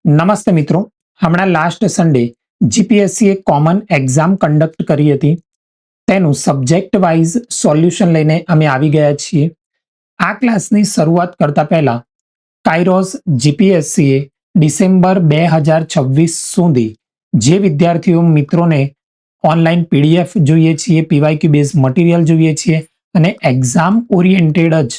નમસ્તે મિત્રો, હમણાં લાસ્ટ સન્ડે જીપીએસસીએ કોમન એક્ઝામ કન્ડક્ટ કરી હતી. તેનું સબ્જેક્ટ વાઇઝ સોલ્યુશન લઈને અમે આવી ગયા છીએ. આ ક્લાસની શરૂઆત કરતા પહેલા કાઇરોસ જીપીએસસીએ ડિસેમ્બર 2026 સુધી જે વિદ્યાર્થીઓ મિત્રોને ઓનલાઈન પીડીએફ જોઈએ છીએ, પીવાયક્યુ બેઝ મટીરિયલ જોઈએ છીએ અને એક્ઝામ ઓરિએન્ટેડ જ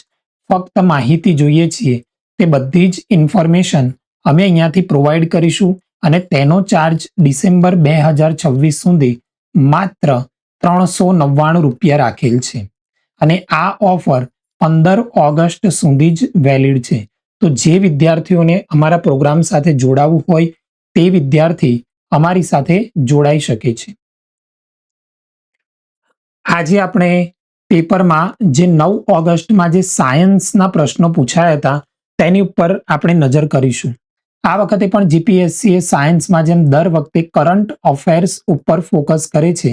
ફક્ત માહિતી જોઈએ છીએ, તે બધી જ ઇન્ફોર્મેશન અમે અહીંયાથી પ્રોવાઈડ કરીશું અને તેનો ચાર્જ ડિસેમ્બર 2026 સુધી માત્ર 399 રૂપિયા રાખેલ છે અને આ ઓફર 15 ઓગસ્ટ સુધી જ વેલિડ છે. તો જે વિદ્યાર્થીઓને અમારા પ્રોગ્રામ સાથે જોડાવવું હોય તે વિદ્યાર્થી અમારી સાથે જોડાઈ શકે છે. આજે આપણે પેપરમાં જે 9 ઓગસ્ટમાં જે સાયન્સના પ્રશ્નો પૂછાયા હતા તેની ઉપર આપણે નજર કરીશું. આ વખતે પણ જીપીએસસીએ સાયન્સમાં જેમ દર વખતે કરંટ અફેર્સ ઉપર ફોકસ કરે છે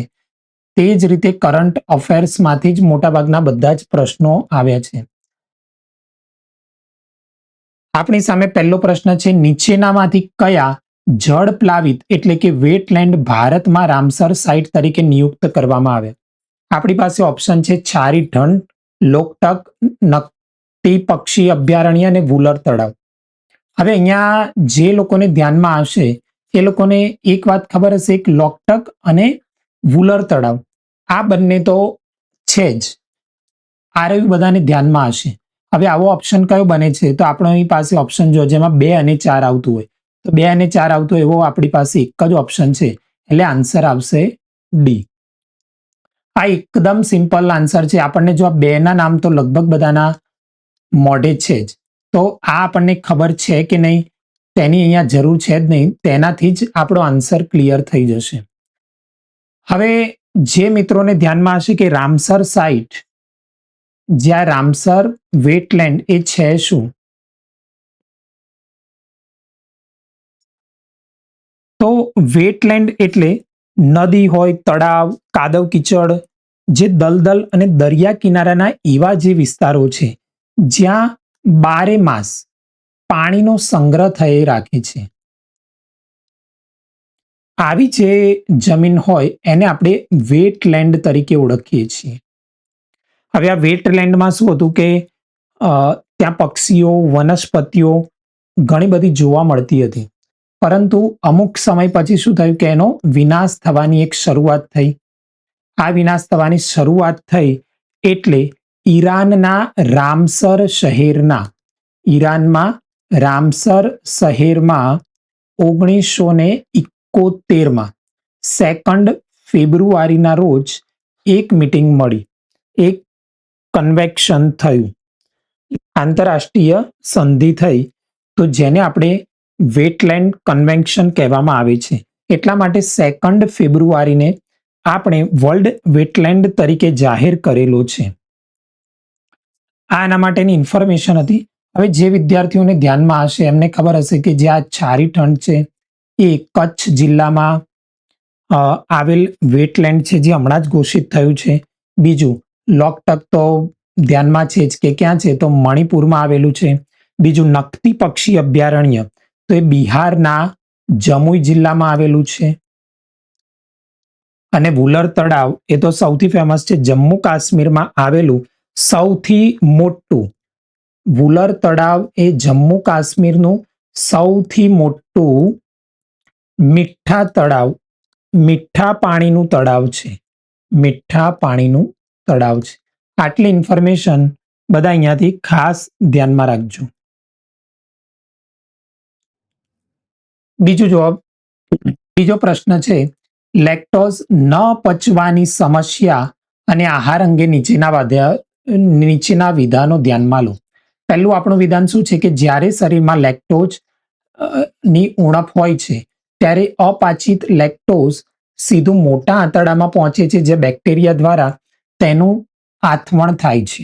તે જ રીતે કરંટ અફેર્સમાંથી જ મોટાભાગના બધા જ પ્રશ્નો આવ્યા છે. આપણી સામે પહેલો પ્રશ્ન છે, નીચેનામાંથી કયા જળ પ્લાવિત એટલે કે વેટલેન્ડ ભારતમાં રામસર સાઇટ તરીકે નિયુક્ત કરવામાં આવ્યા? આપણી પાસે ઓપ્શન છે છારી ઢંઢ, લોકટક, નકટી પક્ષી અભયારણ્ય અને વુલર તળાવ. હવે અહીંયા જે લોકોને ધ્યાનમાં આવશે એ લોકોને એક વાત ખબર હશે, એક લોકટક અને વુલર તળાવ આ બંને તો છે જ, આ રહ્યું બધાને ધ્યાનમાં હશે. હવે આવો ઓપ્શન કયો બને છે? તો આપણી પાસે ઓપ્શન જો જેમાં 2 અને 4 આવતું હોય તો 2 અને 4 આવતું એવો આપણી પાસે એક જ ઓપ્શન છે, એટલે આન્સર આવશે ડી. આ એકદમ સિમ્પલ આન્સર છે. આપણને જો આ 2 ના નામ તો લગભગ બધાના મોઢે છે જ, તો આ આપણને ખબર છે કે નહીં તેની અહીંયા જરૂર છે જ નહીં, તેનાથી જ આપણો આન્સર ક્લિયર થઈ જશે. હવે જે મિત્રોને ધ્યાનમાં હશે કે રામસર સાઇટ, જ્યાં રામસર વેટલેન્ડ એ છે શું? તો વેટલેન્ડ એટલે નદી હોય, તળાવ, કાદવ કીચડ, જે દલદલ અને દરિયા કિનારાના એવા જે વિસ્તારો છે જ્યાં 12 માસ પાણીનો સંગ્રહ થઈ રાખે છે, આવી જે જમીન હોય એને આપણે વેટલેન્ડ તરીકે ઓળખીએ છીએ. હવે આ વેટલેન્ડમાં શું હતું કે ત્યાં પક્ષીઓ, વનસ્પતિઓ ઘણી બધી જોવા મળતી હતી, પરંતુ અમુક સમય પછી શું થયું કે એનો વિનાશ થવાની એક શરૂઆત થઈ. આ વિનાશ થવાની શરૂઆત થઈ એટલે ઈરાનના રામસર શહેરમાં 1971માં 2 ફેબ્રુઆરીના રોજ એક મીટિંગ મળી, એક કન્વેક્શન થયું, આંતરરાષ્ટ્રીય સંધિ થઈ, તો જેને આપણે વેટલેન્ડ કન્વેન્શન કહેવામાં આવે છે. એટલા માટે 2 ફેબ્રુઆરીને આપણે વર્લ્ડ વેટલેન્ડ તરીકે જાહેર કરેલો છે. આ એના માટેની ઇન્ફોર્મેશન હતી. હવે જે વિદ્યાર્થીઓને ધ્યાનમાં હશે એમને ખબર હશે કે જે આ છારી ઢંઢ છે એ કચ્છ જિલ્લામાં આવેલ વેટલેન્ડ છે, જે હમણાં જ ઘોષિત થયું છે. બીજું લોકટક તો ધ્યાનમાં છે જ કે ક્યાં છે, તો મણિપુરમાં આવેલું છે. બીજું નકટી પક્ષી અભયારણ્ય તો એ બિહારના જમુઈ જિલ્લામાં આવેલું છે. અને વુલર તળાવ એ તો સૌથી ફેમસ છે, જમ્મુ કાશ્મીરમાં આવેલું સૌથી મોટું વુલર તળાવ એ જમ્મુ કાશ્મીરનું સૌથી મોટું મીઠા તળાવ, મીઠા પાણીનું તળાવ છે, મીઠા પાણીનું તળાવ છે. આટલી ઇન્ફોર્મેશન બધા અહીંયાથી ખાસ ધ્યાનમાં રાખજો. બીજો પ્રશ્ન છે, લેક્ટોઝ ન પચવાની સમસ્યા અને આહાર અંગે નીચેના વિધાનો ધ્યાનમાં લો. પહેલું આપણું વિધાન શું છે કે જ્યારે શરીરમાં લેક્ટોઝ ની ઉણપ હોય છે ત્યારે અપાચિત લેક્ટોઝ સીધું મોટા આંતરડામાં પહોંચે છે, જે બેક્ટેરિયા દ્વારા તેનું આથમણ થાય છે.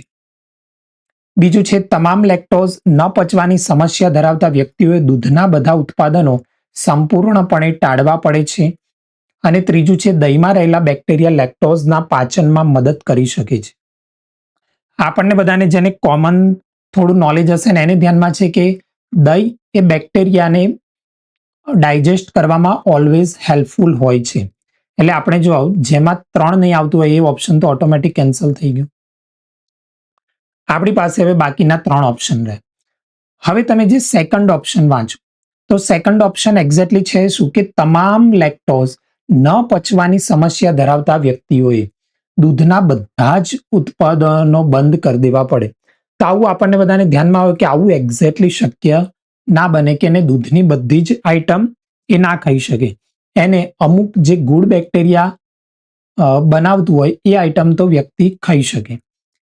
બીજું છે, તમામ લેક્ટોઝ ન પચવાની સમસ્યા ધરાવતા વ્યક્તિઓએ દૂધના બધા ઉત્પાદનો સંપૂર્ણપણે ટાળવા પડે છે. અને ત્રીજું છે, દહીંમાં રહેલા બેક્ટેરિયા લેક્ટોઝના પાચનમાં મદદ કરી શકે છે. આપણને બધાને જેને કોમન થોડું નોલેજ હશે ને એને ધ્યાનમાં છે કે દહીં એ બેક્ટેરિયાને ડાયજેસ્ટ કરવામાં ઓલવેઝ હેલ્પફુલ હોય છે. એટલે આપણે જો જેમાં 3 નહીં આવતું હોય એ ઓપ્શન તો ઓટોમેટિક કેન્સલ થઈ ગયું. આપણી પાસે હવે બાકીના 3 ઓપ્શન રહે. હવે તમે જે સેકન્ડ ઓપ્શન વાંચો તો સેકન્ડ ઓપ્શન એક્ઝેક્ટલી છે શું કે તમામ લેક્ટોઝ ન પચવાની સમસ્યા ધરાવતા વ્યક્તિઓએ દૂધના બધા જ ઉત્પાદનો બંધ કરી દેવા પડે. તો આવું આપણને બધાને ધ્યાનમાં આવે કે આવું એક્ઝેક્ટલી શક્ય ના બને કે એને દૂધની બધી જ આઈટમ એ ના ખાઈ શકે. એને અમુક જે ગુડ બેક્ટેરિયા બનાવતું હોય એ આઈટમ તો વ્યક્તિ ખાઈ શકે.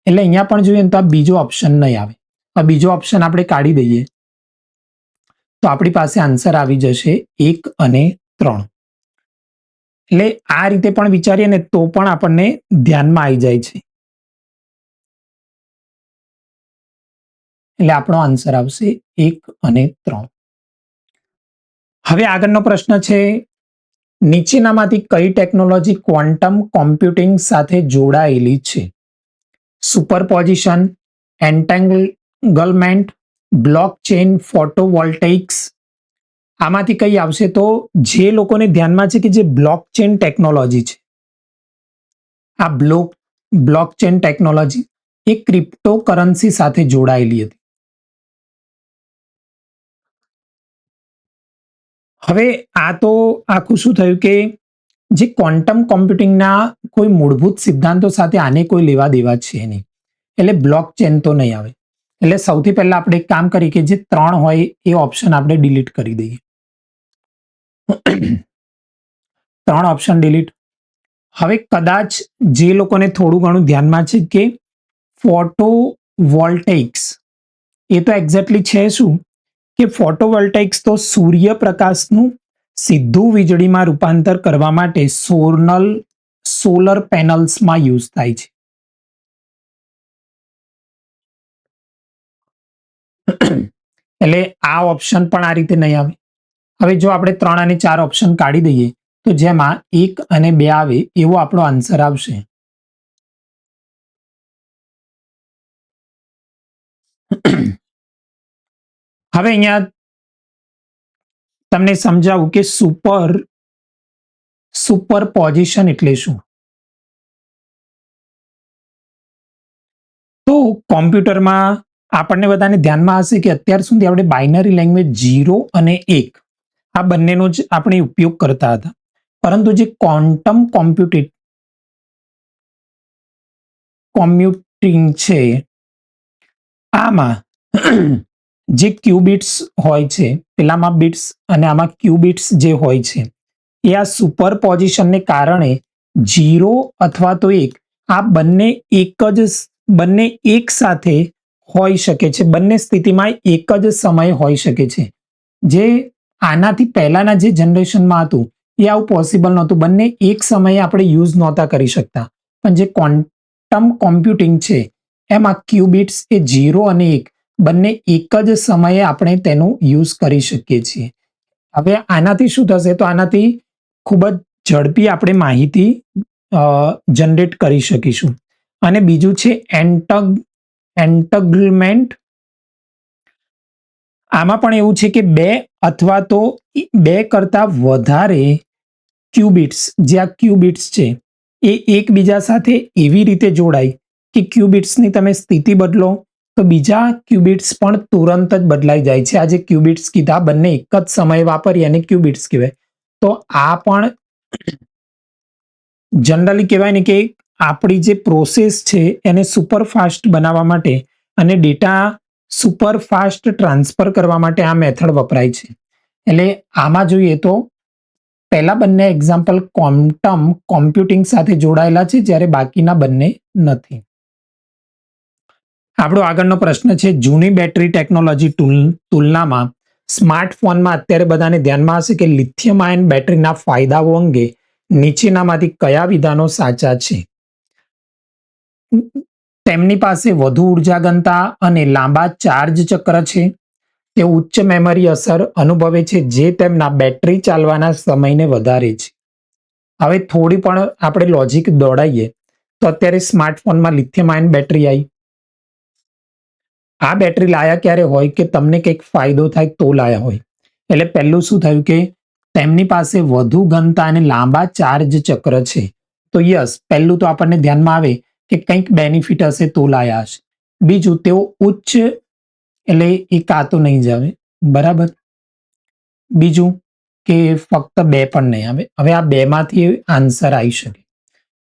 એટલે અહીંયા પણ જોઈએ તો આ બીજો ઓપ્શન નહીં આવે. આ બીજો ઓપ્શન આપણે કાઢી દઈએ તો આપણી પાસે આન્સર આવી જશે 1 અને 3. એટલે આ રીતે પણ વિચારીએ ને તો પણ આપણને ધ્યાનમાં આવી જાય છે. એટલે આપણો આન્સર આવશે 1 અને 3. હવે આગળનો પ્રશ્ન છે નીચેનામાંથી કઈ ટેકનોલોજી ક્વોન્ટમ કોમ્પ્યુટિંગ સાથે જોડાયેલી છે? Superposition, entanglement, blockchain, photovoltaics. આમાંથી કઈ આવશે? તો જે લોકોને ધ્યાનમાં છે કે જે બ્લોકચેન ટેકનોલોજી છે, આ બ્લોકચેન ટેકનોલોજી એ ક્રિપ્ટોકરન્સી સાથે જોડાયેલી હતી. હવે આ તો આખું શું થયું કે જે ક્વોન્ટમ કોમ્પ્યુટિંગના કોઈ મૂળભૂત સિદ્ધાંતો સાથે આને કોઈ લેવા દેવા છે નહીં, એટલે બ્લોકચેન તો નહીં આવે. એટલે સૌથી પહેલા આપણે એક કામ કરીએ કે જે 3 હોય એ ઓપ્શન આપણે ડિલીટ કરી દઈએ. 3 ઓપ્શન ડિલીટ. હવે કદાચ જે લોકોને થોડું ઘણું ધ્યાનમાં છે કે ફોટોવોલ્ટેઇક્સ એ તો એક્ઝેક્ટલી છે શું કે ફોટોવોલ્ટેઇક્સ તો સૂર્યપ્રકાશનું સીધું વીજળીમાં રૂપાંતર કરવા માટે સોલર પેનલ્સમાં યુઝ થાય છે. એટલે આ ઓપ્શન પણ આ રીતે નહીં આવે. હવે જો આપણે 3 અને 4 ઓપ્શન કાઢી દઈએ તો જેમાં 1 અને 2 આવે એવો આપણો આન્સર આવશે. હવે અહીંયા તમને સમજાવું કે સુપરપોઝિશન એટલે શું. તો કોમ્પ્યુટરમાં આપણને બધાને ધ્યાનમાં હશે કે અત્યાર સુધી આપણે બાઇનરી લેંગ્વેજ 0 અને 1 આ બંનેનો જ આપણે ઉપયોગ કરતા હતા. પરંતુ જે ક્વોન્ટમ કોમ્પ્યુટિંગ છે આમાં જે ક્યુબિટ્સ હોય છે, પેલામાં બિટ્સ અને આમાં ક્યુબિટ્સ જે હોય છે એ આ સુપરપોઝિશનને કારણે 0 અથવા તો 1 આ બંને એક સાથે હોઈ શકે છે. બંને સ્થિતિમાં એક જ સમયે હોઈ શકે છે. જે આનાથી પહેલાના જે જનરેશનમાં હતું એ આવું પોસિબલ નહોતું. બંને એક સમયે આપણે યુઝ નહોતા કરી શકતા. પણ જે ક્વોન્ટમ કોમ્પ્યુટિંગ છે એમાં ક્યુબિટ્સ એ 0 અને 1 બંને એક જ સમયે આપણે તેનો યુઝ કરી શકીએ છીએ. હવે આનાથી શું થશે? તો આનાથી ખૂબ જ ઝડપી આપણે માહિતી જનરેટ કરી શકીશું. અને બીજું છે એન્ટેંગલમેન્ટ. આમાં પણ એવું છે કે 2 અથવા તો 2 કરતા વધારે ક્યુબિટ્સ, જે આ ક્યુબિટ્સ છે એ એકબીજા સાથે એવી રીતે જોડાય કે ક્યુબિટ્સની તમે સ્થિતિ બદલો તો બીજા ક્યુબિટ્સ પણ તુરંત જ બદલાઈ જાય છે. આ જે ક્યુબિટ્સ કીધા બંને એક જ સમયે વાપરીએ અને ક્યુબિટ્સ કહેવાય. તો આ પણ જનરલી કહેવાય ને કે આપણી જે પ્રોસેસ છે એને સુપરફાસ્ટ બનાવવા માટે અને ડેટા સુપરફાસ્ટ ટ્રાન્સફર કરવા માટે આ મેથડ વપરાય છે. એટલે આમાં જોઈએ તો પહેલા બંને એક્ઝામ્પલ ક્વોન્ટમ કોમ્પ્યુટિંગ સાથે જોડાયેલા છે જ્યારે બાકીના બંને નથી. આપણો આગળનો પ્રશ્ન છે જૂની બેટરી ટેકનોલોજી તુલનામાં સ્માર્ટફોનમાં અત્યારે બધાને ધ્યાનમાં હશે કે લિથિયમ આયન બેટરીના ફાયદાઓ અંગે નીચેનામાંથી કયા વિધાનો સાચા છે? તેમની પાસે વધુ ઉર્જા ઘનતા અને લાંબા ચાર્જ ચક્ર છે. તે ઉચ્ચ મેમરી અસર અનુભવે છે જે તેમના બેટરી ચાલવાના સમયને વધારે છે. હવે થોડી પણ આપણે લોજિક દોડાઈએ તો અત્યારે સ્માર્ટફોનમાં લિથિયમ આયન બેટરી આવી. આ બેટરી લાયા ક્યારે હોય કે તમને કંઈક ફાયદો થાય તો લાયા હોય. એટલે પહેલું શું થયું કે તેમની પાસે વધુ ઘનતા અને લાંબા ચાર્જ ચક્ર છે. તો યસ, પહેલું તો આપણને ધ્યાનમાં આવે કે કંઈક બેનિફિટ હશે તો લાયા હશે. બીજું, તેઓ ઉચ્ચ, એટલે એ કાં તો નહીં જ આવે, બરાબર. બીજું કે ફક્ત બે પણ નહીં આવે. હવે આ બેમાંથી આન્સર આવી શકે.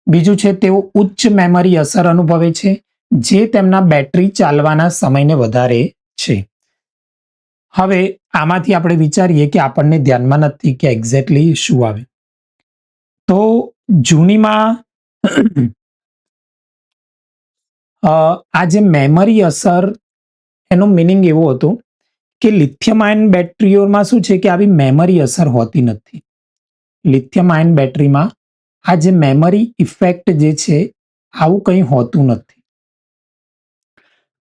બીજું છે તેઓ ઉચ્ચ મેમરી અસર અનુભવે છે, જે તેમના બેટરી ચાલવાના સમયને વધારે છે. હવે આમાંથી આપણે વિચારીએ કે આપણને ધ્યાનમાં નથી કે એક્ઝેક્ટલી શું આવે. તો જૂનીમાં આ જે મેમરી અસર, એનો મિનિંગ એવો હતો કે લિથિયમ આયન બેટરીઓમાં શું છે કે આવી મેમરી અસર હોતી નથી. લિથિયમ આયન બેટરીમાં આ જે મેમરી ઇફેક્ટ જે છે આવું કંઈ હોતું નથી.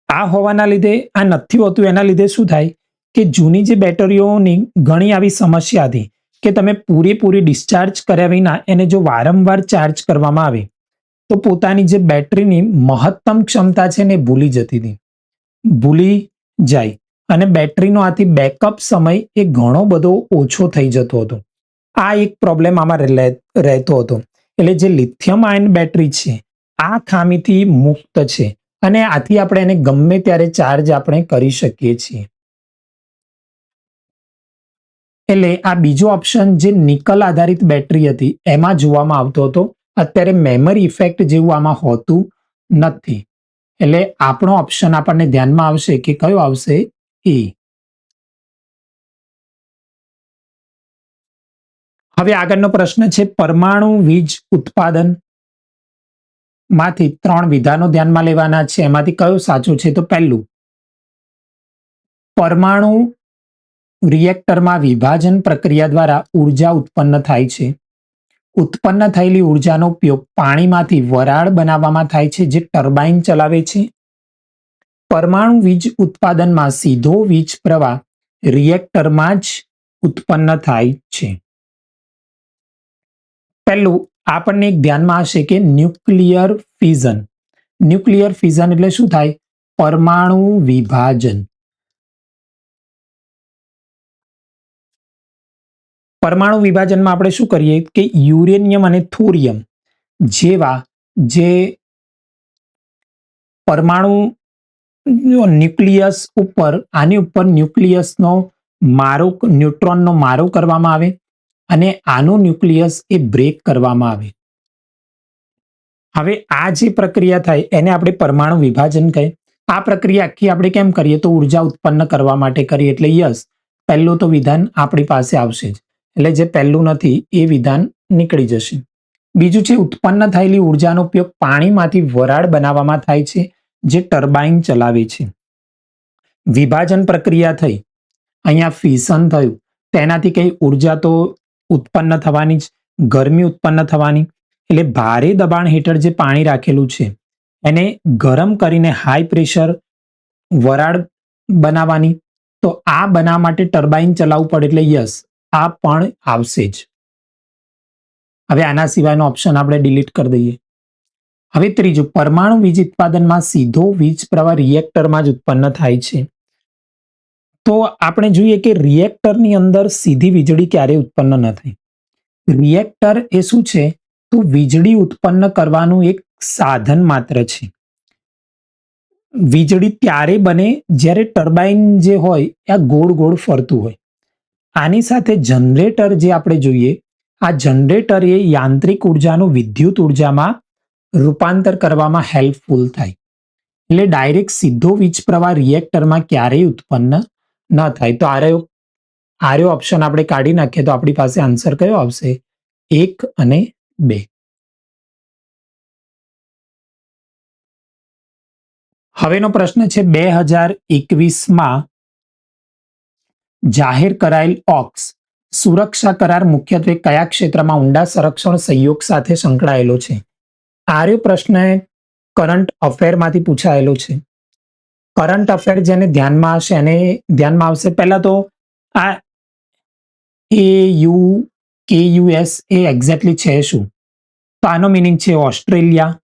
આ હોવાના લીધે, આ નથી હોતું એના લીધે શું થાય કે જૂની જે બેટરીઓની ઘણી આવી સમસ્યા હતી કે તમે પૂરેપૂરી ડિસ્ચાર્જ કર્યા વિના એને જો વારંવાર ચાર્જ કરવામાં આવે તો પોતાની જે બેટરીની મહત્તમ ક્ષમતા છે ને ભૂલી જતી હતી, ભૂલી જાય, અને બેટરીનો આથી બેકઅપ સમય એ ઘણો બધો ઓછો થઈ જતો હતો. આ એક પ્રોબ્લેમ આમાં રહેતો હતો. એટલે જે લિથિયમ આયન બેટરી છે આ ખામીથી મુક્ત છે, અને આથી આપણે એને ગમે ત્યારે ચાર્જ આપણે કરી શકીએ છીએ. એટલે આ બીજો ઓપ્શન જે નિકલ આધારિત બેટરી હતી એમાં જોવામાં આવતો હતો. અત્યારે મેમરી ઇફેક્ટ જેવું આમાં હોતું નથી. એટલે આપણો ઓપ્શન આપણને ધ્યાનમાં આવશે કે કયો આવશે? એ. હવે આગળનો પ્રશ્ન છે પરમાણુ વીજ ઉત્પાદન માંથી 3 વિધાનો ધ્યાનમાં લેવાના છે. એમાંથી કયો સાચું છે? તો પહેલું, પરમાણુ રિએક્ટરમાં વિભાજન પ્રક્રિયા દ્વારા ઉર્જા ઉત્પન્ન થાય છે. ઉત્પન્ન થયેલી ઉર્જાનો ઉપયોગ પાણીમાંથી વરાળ બનાવવામાં થાય છે, જે ટર્બાઇન ચલાવે છે. પરમાણુ વીજ ઉત્પાદનમાં સીધો વીજ પ્રવાહ રિએક્ટરમાં જ ઉત્પન્ન થાય છે. પહેલું આપણને એક ધ્યાનમાં હશે કે ન્યુક્લિયર ફિઝન. ન્યુક્લિયર ફિઝન એટલે શું થાય? પરમાણુ વિભાજન. પરમાણુ વિભાજનમાં આપણે શું કરીએ કે યુરેનિયમ અને થોરિયમ જેવા જે પરમાણુ ન્યુક્લિયસ ઉપર, આની ઉપર ન્યુક્લિયસનો મારો, ન્યુટ્રોનનો મારો કરવામાં આવે અને આનું ન્યુક્લિયસ એ બ્રેક કરવામાં આવે. હવે આ જે પ્રક્રિયા થાય એને આપણે પરમાણુ વિભાજન કહે. આ પ્રક્રિયા આખી આપણે કેમ કરીએ? તો ઉર્જા ઉત્પન્ન કરવા માટે કરીએ. એટલે યસ, પહેલું તો વિધાન આપણી પાસે આવશે જ. એટલે જે પહેલું નથી એ વિધાન નીકળી જશે. બીજું છે ઉત્પન્ન થયેલી ઉર્જાનો ઉપયોગ પાણીમાંથી વરાળ બનાવવામાં થાય છે, જે ટર્બાઇન ચલાવે છે. વિભાજન પ્રક્રિયા થઈ, અહીંયા ફિઝન થયું, તેનાથી કઈ ઉર્જા તો ઉત્પન્ન થવાની જ, ગરમી ઉત્પન્ન થવાની. એટલે ભારે દબાણ હેઠળ જે પાણી રાખેલું છે એને ગરમ કરીને હાઈ પ્રેશર વરાળ બનાવવાની. તો આ બનાવવા માટે ટર્બાઇન ચલાવવું પડે. એટલે યસ, આ પણ આવશે જ. હવે આના સિવાયનો ઓપ્શન આપણે ડિલીટ કરી દઈએ. હવે ત્રીજું, પરમાણુ વીજ ઉત્પાદનમાં સીધો વીજ પ્રવાહ રિએક્ટરમાં જ ઉત્પન્ન થાય છે. તો આપણે જોઈએ કે રિએક્ટરની અંદર સીધી વીજળી ક્યારેય ઉત્પન્ન ન થાય. રિએક્ટર એ શું છે? તો વીજળી ઉત્પન્ન કરવાનું એક સાધન માત્ર છે. વીજળી ત્યારે બને જ્યારે ટર્બાઇન જે હોય એ ગોળ ગોળ ફરતું હોય. આની સાથે જનરેટર જે આપણે જોઈએ, આ જનરેટર એ યાંત્રિક ઉર્જાનું વિદ્યુત ઉર્જામાં રૂપાંતર કરવામાં હેલ્પફુલ થાય. એટલે ડાયરેક્ટ સીધો વીજ પ્રવાહ રિએક્ટરમાં ક્યારેય ઉત્પન્ન ન થાય. તો આર્યો ઓપ્શન આપણે કાઢી નાખીએ તો આપણી પાસે આન્સર કયો આવશે? 1 અને 2. હવેનો પ્રશ્ન છે 2021માં જાહેર કરાયેલ ઓક્સ સુરક્ષા કરાર મુખ્યત્વે કયા ક્ષેત્રમાં ઊંડા સંરક્ષણ સહયોગ સાથે સંકળાયેલો છે? આર્યો પ્રશ્ન કરંટ અફેરમાંથી પૂછાયેલો છે. કરંટ અફેર જેને ધ્યાનમાં હશે એને ધ્યાનમાં આવશે. પહેલા તો આ AUKUS એ એક્ઝેક્ટલી છે શું? તો આનો મિનિંગ છે ઓસ્ટ્રેલિયા,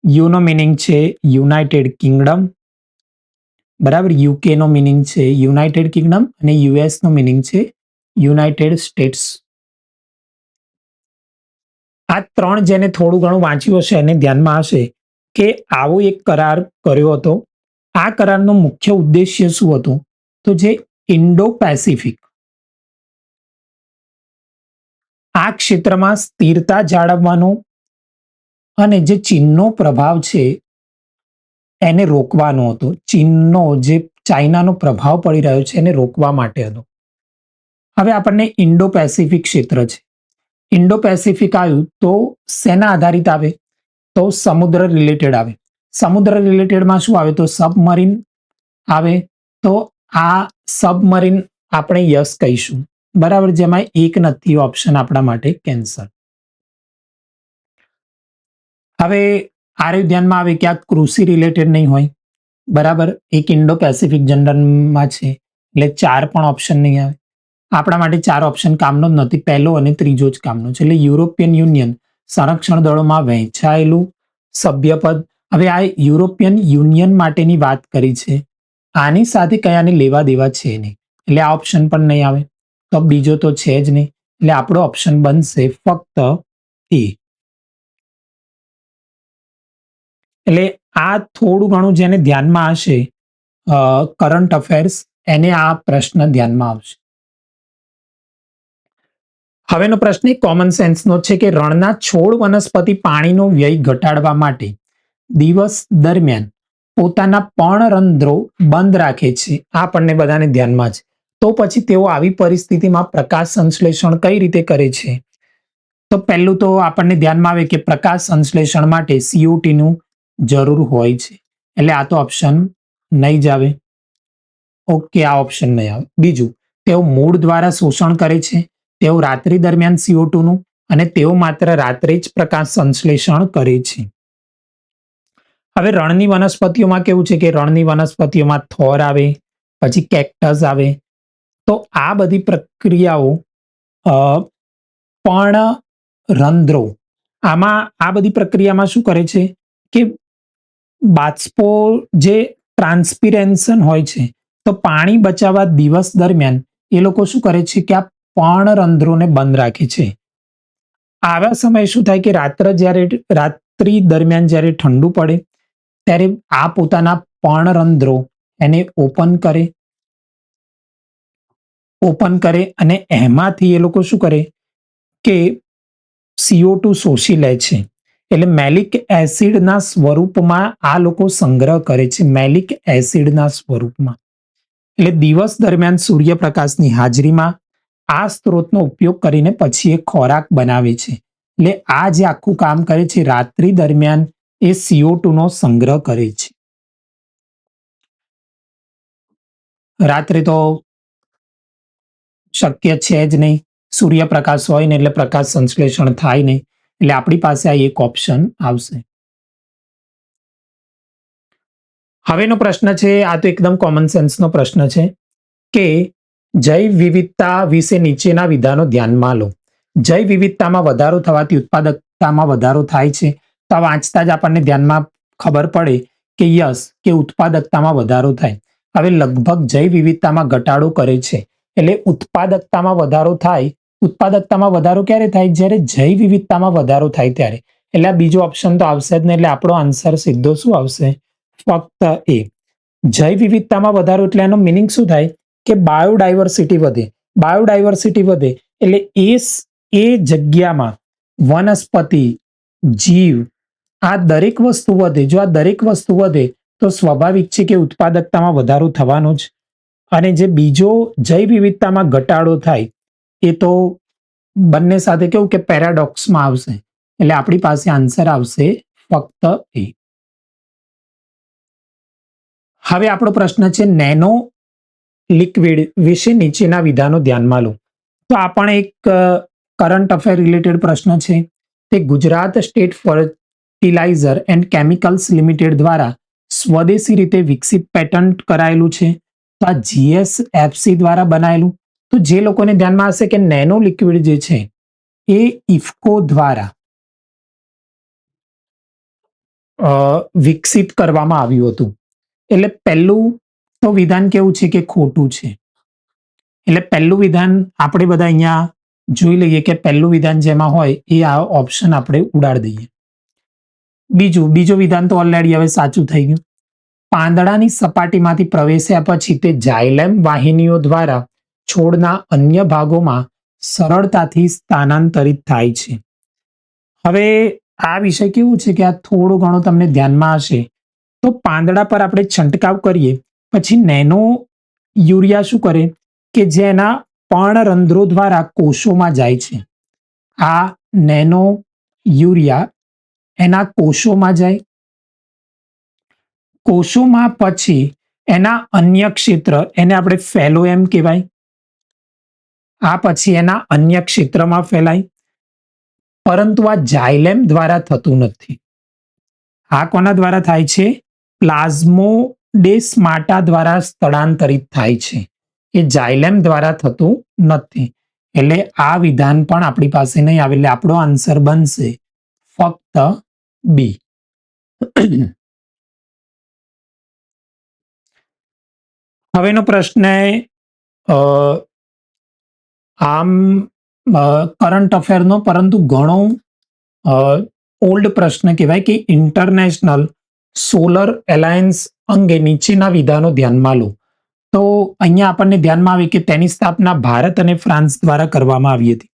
યુનો મિનિંગ છે યુનાઇટેડ કિંગડમ, બરાબર. યુકે નો મિનિંગ છે યુનાઇટેડ કિંગડમ અને યુએસ નો મિનિંગ છે યુનાઇટેડ સ્ટેટ્સ. આ ત્રણ જેને થોડું ઘણું વાંચ્યું હશે એને ધ્યાનમાં હશે કે આવો એક કરાર કર્યો હતો. આ કરારનો મુખ્ય ઉદ્દેશ્ય શું હતું? તો જે ઇન્ડો પેસિફિક આ ક્ષેત્રમાં સ્થિરતા જાળવવાનો અને જે ચીનનો પ્રભાવ છે એને રોકવાનો હતો. ચીનનો જે ચાઇનાનો પ્રભાવ પડી રહ્યો છે એને રોકવા માટે હતો. હવે આપણને ઇન્ડો પેસિફિક ક્ષેત્ર છે. ઇન્ડો પેસિફિક આવ્યું તો શેના આધારિત આવે? તો સમુદ્ર રિલેટેડ આવે. સમુદ્ર રિલેટેડમાં શું આવે? તો સબમરીન આવે. તો આ સબમરીન આપણે યસ કહીશું. બરાબર. જેમાં એક નથી ઓપ્શન આપણા માટે કેન્સર. હવે આરે ધ્યાનમાં આવે કે આ કૃષિ રિલેટેડ નહીં હોય. બરાબર. એક ઇન્ડો પેસિફિક જનરલમાં છે એટલે 4 પણ ઓપ્શન નહીં આવે. આપણા માટે 4 ઓપ્શન કામનો જ નથી. પહેલો અને ત્રીજો જ કામનો છે. એટલે યુરોપિયન યુનિયન સંરક્ષણ દળોમાં વહેંચાયેલું સભ્યપદ. હવે આ યુરોપિયન યુનિયન માટેની વાત કરી છે. આની સાથે કયાને લેવા દેવા છે નહીં એટલે આ ઓપ્શન પણ નહીં આવે. તો બીજો તો છે જ નહીં એટલે આપણો ઓપ્શન બનશે ફક્ત એ. એટલે આ થોડું ઘણું જેને ધ્યાનમાં હશે કરંટ અફેર્સ એને આ પ્રશ્ન ધ્યાનમાં આવશે. હવેનો પ્રશ્ન એક કોમન સેન્સનો છે કે રણના છોડ વનસ્પતિ પાણીનો વ્યય ઘટાડવા માટે દિવસ દરમિયાન પોતાના પર્ણરંધ્રો બંધ રાખે છે. આ આપણને બધાને ધ્યાનમાં છે. તો પછી તેઓ આવી પરિસ્થિતિમાં પ્રકાશ સંશ્લેષણ કઈ રીતે કરે છે? તો પહેલું તો આપણને ધ્યાનમાં આવે કે પ્રકાશ સંશ્લેષણ માટે CO2 નું જરૂર હોય છે એટલે આ તો ઓપ્શન નહીં જ આવે. ઓકે, આ ઓપ્શન નહીં આવે. બીજું, તેઓ મૂળ દ્વારા શોષણ કરે છે. તેઓ રાત્રિ દરમિયાન CO2 નું અને તેઓ માત્ર રાત્રે જ પ્રકાશ સંશ્લેષણ કરે છે. હવે રણની વનસ્પતિઓમાં કેવું છે કે રણની વનસ્પતિઓમાં થોર આવે, પછી કેક્ટસ આવે. તો આ બધી પ્રક્રિયાઓ પર્ણરંધ્રો આમાં આ બધી પ્રક્રિયામાં શું કરે છે કે બાષ્પો જે ટ્રાન્સપિરેન્શન હોય છે તો પાણી બચાવવા દિવસ દરમિયાન એ લોકો શું કરે છે કે આ પર્ણરંધ્રોને બંધ રાખે છે. આવા સમયે શું થાય કે રાત્રિ દરમિયાન જ્યારે ઠંડુ પડે ત્યારે આ પોતાના પર્ણરંધ્રો એને ઓપન કરે અને એમાંથી એ લોકો શું કરે કે CO2 શોષી લે છે. એટલે મેલિક એસિડના સ્વરૂપમાં આ લોકો સંગ્રહ કરે છે. મેલિક એસિડના સ્વરૂપમાં. એટલે દિવસ દરમિયાન સૂર્યપ્રકાશની હાજરીમાં આ સ્ત્રોતનો ઉપયોગ કરીને પછી એ ખોરાક બનાવે છે. એટલે આ જે આખું કામ કરે છે રાત્રિ દરમિયાન એ CO2 નો સંગ્રહ કરે છે. રાત્રે તો શક્ય છે જ નહીં. સૂર્યપ્રકાશ હોય ને એટલે પ્રકાશ સંશ્લેષણ થાય નહીં એટલે આપણી પાસે આ એક ઓપ્શન આવશે. હવેનો પ્રશ્ન છે, આ તો એકદમ કોમન સેન્સનો પ્રશ્ન છે કે જૈવ વિવિધતા વિશે નીચેના વિધાનો ધ્યાનમાં લો. જૈવ વિવિધતામાં વધારો થવાથી ઉત્પાદકતામાં વધારો થાય છે. તો વાંચતા જ આપણને ધ્યાનમાં ખબર પડે કે યસ કે ઉત્પાદકતામાં વધારો થાય. હવે લગભગ જૈવ વિવિધતામાં ઘટાડો કરે છે એટલે ઉત્પાદકતામાં વધારો થાય. ઉત્પાદકતામાં વધારો ક્યારે થાય? જ્યારે જૈવ વિવિધતામાં વધારો થાય ત્યારે. એટલે આ બીજો ઓપ્શન તો આવશે જ નહીં એટલે આપણો આન્સર સીધો શું આવશે? ફક્ત એ. જૈવ વિવિધતામાં વધારો એટલે એનો મિનિંગ શું થાય કે બાયોડાયવર્સિટી વધે. બાયોડાયવર્સિટી વધે એટલે એ જગ્યામાં વનસ્પતિ, જીવ આ દરેક વસ્તુ વધે. જો આ દરેક વસ્તુ વધે તો સ્વાભાવિક છે કે ઉત્પાદકતામાં વધારો થવાનો જ. અને જે બીજો જૈવ વિવિધતામાં ઘટાડો થાય એ તો બંને સાથે કેવું કે પેરાડોક્સમાં આવશે એટલે આપણી પાસે આન્સર આવશે ફક્ત એ. હવે આપણો પ્રશ્ન છે નેનો લિક્વિડ વિશે નીચેના વિધાનો ધ્યાનમાં લો. તો આ પણ એક કરંટ અફેર રિલેટેડ પ્રશ્ન છે. તે Gujarat state fertilizer and chemicals limited દ્વારા સ્વદેશી રીતે વિકસિત પેટન્ટ કરાયેલું છે. તો આ GSFC દ્વારા બનાયેલું. તો જે લોકોને ધ્યાનમાં હશે કે નેનો લિક્વિડ જે છે એ ઇફકો દ્વારા વિકસિત કરવામાં આવ્યું હતું. એટલે પહેલું તો વિધાન કેવું છે કે ખોટું છે. એટલે પહેલું વિધાન આપણે બધા અહીંયા જોઈ લઈએ કે પહેલું વિધાન જેમાં હોય એ આ ઓપ્શન આપણે ઉડાડી દઈએ. બીજો વિધાન તો ઓલરેડી હવે સાચું થઈ ગયું. પાંદડાની સપાટીમાંથી પ્રવેશ્યા પછી તે જાયલેમ વાહિનીઓ દ્વારા છોડના અન્ય ભાગોમાં સરળતાથી સ્થાનાંતરિત થાય છે. હવે આ વિષય કેવું છે કે આ થોડું ઘણું તમને ધ્યાનમાં હશે. તો પાંદડા પર આપણે છંટકાવ કરીએ પછી નેનો યુરિયા શું કરે કે જેના પર્ણરંધ્રો દ્વારા કોષોમાં જાય છે. આ નેનો યુરિયા એના કોષોમાં જાય. કોષોમાં પછી એના અન્ય ક્ષેત્ર એને આપણે ફેલોએમ કહેવાય. આ પછી એના અન્ય ક્ષેત્રમાં ફેલાય. પરંતુ આ જાયલેમ દ્વારા થતું નથી. આ કોના દ્વારા થાય છે? પ્લાઝ્મોડેસ્માટા દ્વારા સ્થળાંતરિત થાય છે. એ જાયલેમ દ્વારા થતું નથી. એટલે આ વિધાન પણ આપણી પાસે નહીં આવે. એટલે આપણો આન્સર બનશે ફક્ત બી. હવેનો પ્રશ્ન આમ કરંટ અફેરનો પરંતુ ઘણો ઓલ્ડ પ્રશ્ન કહેવાય કે ઇન્ટરનેશનલ સોલર એલાયન્સ અંગે નીચેના વિધાનો ધ્યાનમાં લો. તો અહીંયા આપણને ધ્યાનમાં આવે કે તેની સ્થાપના ભારત અને ફ્રાન્સ દ્વારા કરવામાં આવી હતી.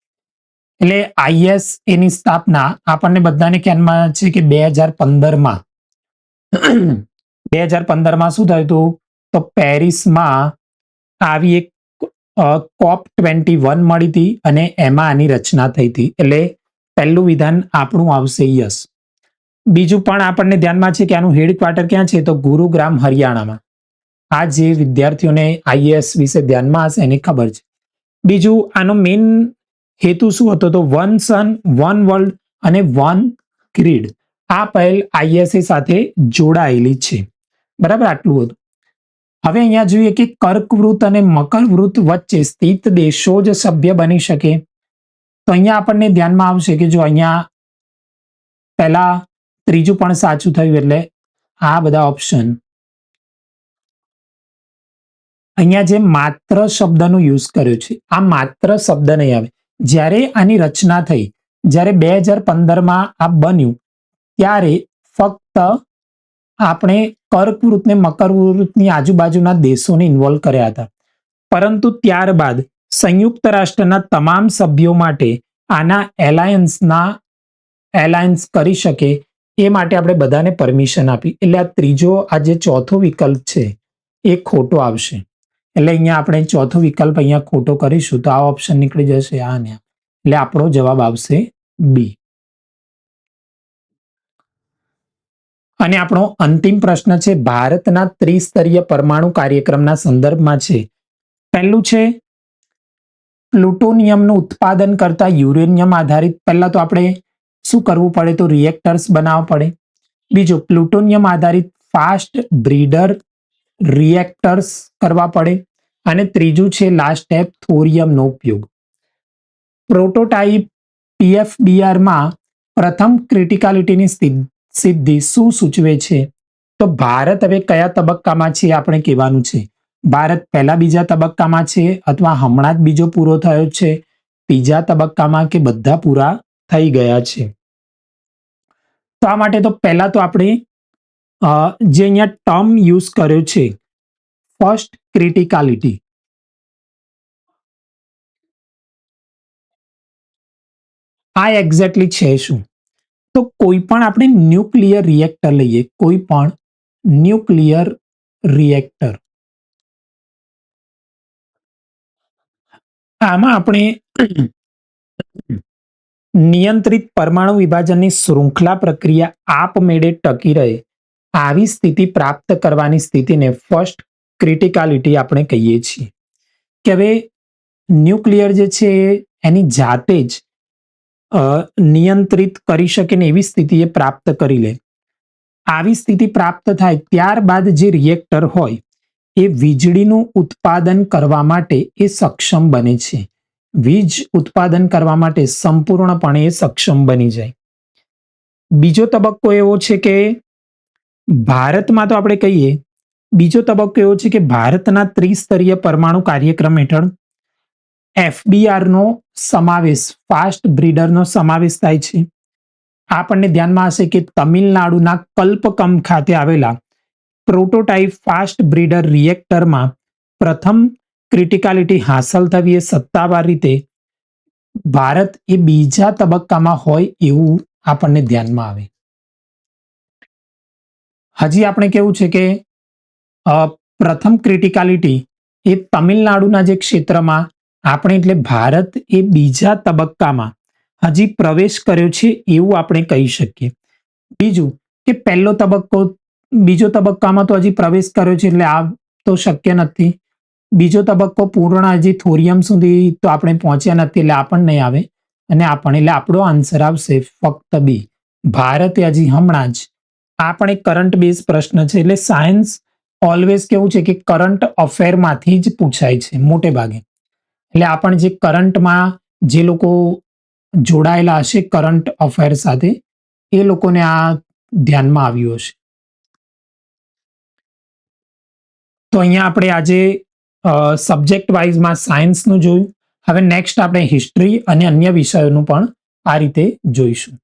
એટલે આઈએસ એની સ્થાપના આપણને બધાને ખ્યાલમાં છે કે 2015માં 2015માં શું થયું હતું? તો પેરિસમાં આવી એક COP21 મળી હતી અને એમાં આની રચના થઈ હતી. એટલે પહેલું વિધાન આપણું આવશે યસ. બીજું પણ આપણને ધ્યાનમાં છે કે આનું હેડક્વાર્ટર ક્યાં છે? તો ગુરુગ્રામ હરિયાણામાં. આ જે વિદ્યાર્થીઓને આઈએએસ વિશે ધ્યાનમાં હશે એને ખબર છે. બીજું આનો મેઇન હેતુ શું હતો? તો વન સન વન વર્લ્ડ અને વન ગ્રીડ. આ પહેલ આઈએસએ સાથે જોડાયેલી છે. બરાબર, આટલું હતું. હવે અહીંયા જોઈએ કે કર્કવૃત અને મકરવૃત વચ્ચે સ્થિત દેશો જ સભ્ય બની શકે. તો અહીંયા આપણને ધ્યાનમાં આવશે કે જો અહીંયા પહેલા ત્રીજું પણ સાચું થયું. એટલે આ બધા ઓપ્શન અહીંયા જે માત્ર શબ્દનો યુઝ કર્યો છે આ માત્ર શબ્દ નહીં આવે. જ્યારે આની રચના થઈ, જ્યારે 2015માં આ બન્યું ત્યારે ફક્ત આપણે કર્કવૃત ને મકરવૃતની આજુબાજુના દેશોને ઇન્વોલ્વ કર્યા હતા. પરંતુ ત્યારબાદ સંયુક્ત રાષ્ટ્રના તમામ સભ્યો માટે આના એલાયન્સ કરી શકે એ માટે આપણે બધાને પરમિશન આપી. એટલે આ ત્રીજો આ જે ચોથો વિકલ્પ છે એ ખોટો આવશે. એટલે અહીંયા આપણે ચોથો વિકલ્પ અહીંયા ખોટો કરીશું તો આ ઓપ્શન નીકળી જશે આ ને. એટલે આપણો જવાબ આવશે બી. અને આપણો અંતિમ પ્રશ્ન છે ભારતના ત્રિસ્તરીય પરમાણુ કાર્યક્રમના સંદર્ભમાં છે. પહેલું છે પ્લુટોનિયમનું ઉત્પાદન કરતા યુરેનિયમ આધારિત. પહેલા તો આપણે શું કરવું પડે? તો રિએક્ટર્સ બનાવવા પડે. બીજું પ્લુટોનિયમ આધારિત ફાસ્ટ બ્રીડર રિએક્ટર્સ કરવા પડે. અને ત્રીજું છે લાસ્ટ સ્ટેપ થોરિયમનો ઉપયોગ. પ્રોટોટાઇપ PFBRમાં પ્રથમ ક્રિટિકાલિટીની સિદ્ધિ શું સૂચવે છે? તો ભારત હવે કયા તબક્કામાં છે આપણે કહેવાનું છે. ભારત પહેલા બીજા તબક્કામાં છે અથવા હમણાં જ બીજો પૂરો થયો છે, ત્રીજા તબક્કામાં કે બધા પૂરા થઈ ગયા છે. તો આ માટે તો પહેલા તો આપણે જે અહીંયા ટર્મ યુઝ કર્યો છે ફર્સ્ટ ક્રિટિકાલિટી, આ એક્ઝેક્ટલી છે શું? તો કોઈ પણ આપણે ન્યુક્લિયર રિએક્ટર લઈએ, કોઈ પણ ન્યુક્લિયર રિએક્ટર, આમાં આપણે નિયંત્રિત પરમાણુ વિભાજનની શૃંખલા પ્રક્રિયા આપમેળે ટકી રહે આવી સ્થિતિ પ્રાપ્ત કરવાની સ્થિતિને ફર્સ્ટ ક્રિટિકાલિટી આપણે કહીએ છીએ. કે હવે ન્યુક્લિયર જે છે એની જાતે જ નિયંત્રિત કરી શકે ને એવી સ્થિતિ એ પ્રાપ્ત કરી લે. આવી સ્થિતિ પ્રાપ્ત થાય ત્યારબાદ જે રિએક્ટર હોય એ વીજળીનું ઉત્પાદન કરવા માટે એ સક્ષમ બને છે. વીજ ઉત્પાદન કરવા માટે સંપૂર્ણપણે એ સક્ષમ બની જાય. બીજો તબક્કો એવો છે કે ભારતમાં તો આપણે કહીએ બીજો તબક્કો એવો છે કે ભારતના ત્રિસ્તરીય પરમાણુ કાર્યક્રમ હેઠળ FBR નો સમાવેશ, ફાસ્ટ બ્રીડરનો સમાવેશ થાય છે. આપણને ધ્યાનમાં હશે કે તમિલનાડુના કલ્પકમ ખાતે આવેલા પ્રોટોટાઇપ ફાસ્ટ બ્રીડર રિએક્ટરમાં પ્રથમ ક્રિટિકાલિટી હાંસલ થવી એ સત્તાવાર રીતે ભારત એ બીજા તબક્કામાં હોય એવું આપણને ધ્યાનમાં આવે. હજી આપણે કેવું છે કે પ્રથમ ક્રિટિકાલિટી એ તમિલનાડુના જે ક્ષેત્રમાં આપણે એટલે ભારત એ બીજા તબક્કામાં હજી પ્રવેશ કર્યો છે એવું આપણે કહી શકીએ. બીજું કે પહેલો તબક્કો, બીજો તબક્કામાં તો હજી પ્રવેશ કર્યો છે એટલે આ તો શક્ય નથી. બીજો તબક્કો પૂર્ણ હજી થોરિયમ સુધી તો આપણે પહોંચ્યા નથી એટલે આ પણ નહીં આવે અને આ પણ, એટલે આપણો આન્સર આવશે ફક્ત બી. ભારતે હજી હમણાં જ, આ પણ એક કરંટ બેઝ પ્રશ્ન છે એટલે સાયન્સ ઓલવેઝ કેવું છે કે કરંટ અફેરમાંથી જ પૂછાય છે મોટે ભાગે. એટલે આ પણ જે કરંટમાં જે લોકો જોડાયેલા હશે કરંટ અફેર સાથે એ લોકોને આ ધ્યાનમાં આવ્યું હશે. તો અહીંયા આપણે આજે સબ્જેક્ટ વાઇઝમાં સાયન્સનું જોયું. હવે નેક્સ્ટ આપણે હિસ્ટ્રી અને અન્ય વિષયોનું પણ આ રીતે જોઈશું.